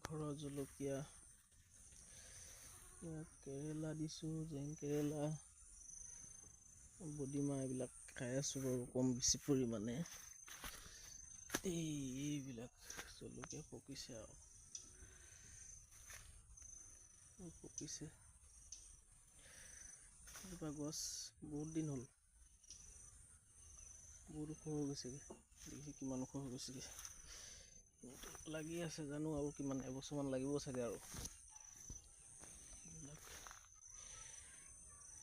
ঘৰৰ জলকীয়া, কেৰেলা দিছোঁ, জেং কেৰেলা, বডিমাহ এইবিলাক খাই আছোঁ বাৰু কম বেছি পৰিমাণে। এইবিলাক জলকীয়া পকিছে আৰু পকিছে। এজোপা গছ বহুত দিন হ'ল, বহুত ওখ হৈ গৈছেগৈ। দেখি কিমান ওখ হৈ গৈছেগৈ। লাগি আছে জানো আৰু কিমান এবছৰমান লাগিব চাগে আৰু।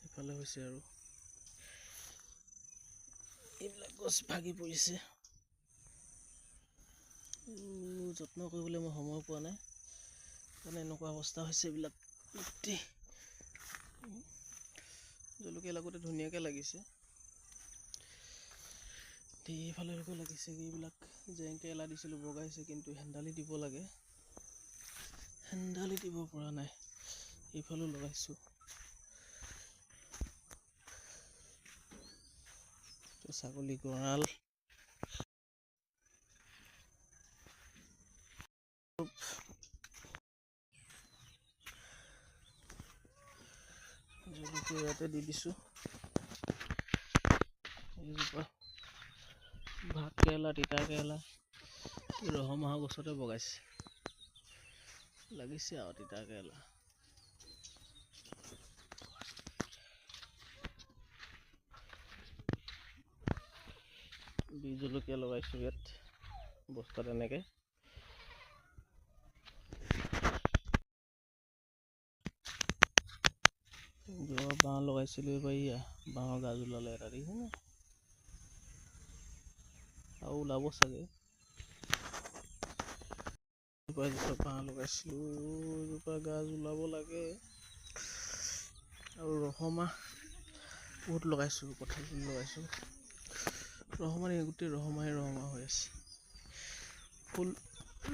ইফালে হৈছে আৰু এইবিলাক গছ ভাগি পৰিছে। যত্ন কৰিবলৈ মই সময় পোৱা নাই, মানে এনেকুৱা অৱস্থা হৈছে এইবিলাক। জলকীয়া লাগোতে ধুনীয়াকৈ লাগিছে, এইফাললৈকে লাগিছে। এইবিলাক জেং কেৰেলা দিছিলোঁ, বগাইছে, কিন্তু হেন্দালি দিব লাগে, হেন্দালি দিব পৰা নাই। এইফালেও লগাইছোঁ, ছাগলী গঁৰাল। জলকীয়া ইয়াতে দি দিছোঁ। এইজোপা ভাত কেৰেলা, তিতা কেৰেলা, ৰহমাহৰ গছতে বগাইছে, লাগিছে আৰু তিতা কেৰেলা। বীজ জলকীয়া লগাইছোঁ ইয়াত বস্তাত এনেকে। যোৱা বাঁহ লগাইছিলোঁ, এইবাৰ বাঁহৰ গাজ ওলালে এটা দেখিছেনে? আৰু ওলাব চাগে। এজোপা বাঁহ লগাইছিলোঁ, এজোপা গাজ ওলাব লাগে। আৰু ৰহমাহ বহুত লগাইছোঁ, কঁঠাল লগাইছোঁ। ৰহমাহ গোটেই ৰহমাহ হৈ আছে। ফুল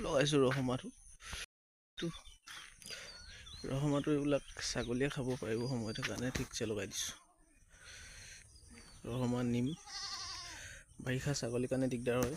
লগাইছোঁ ৰহমাহটো। ৰহমাহটো এইবিলাক ছাগলীয়ে খাব পাৰিব সময়ৰ কাৰণে ঠিকছে লগাই দিছোঁ। ৰহমাহ, নিম, বাৰিষা ছাগলীৰ কাৰণে দিগদাৰ হয়।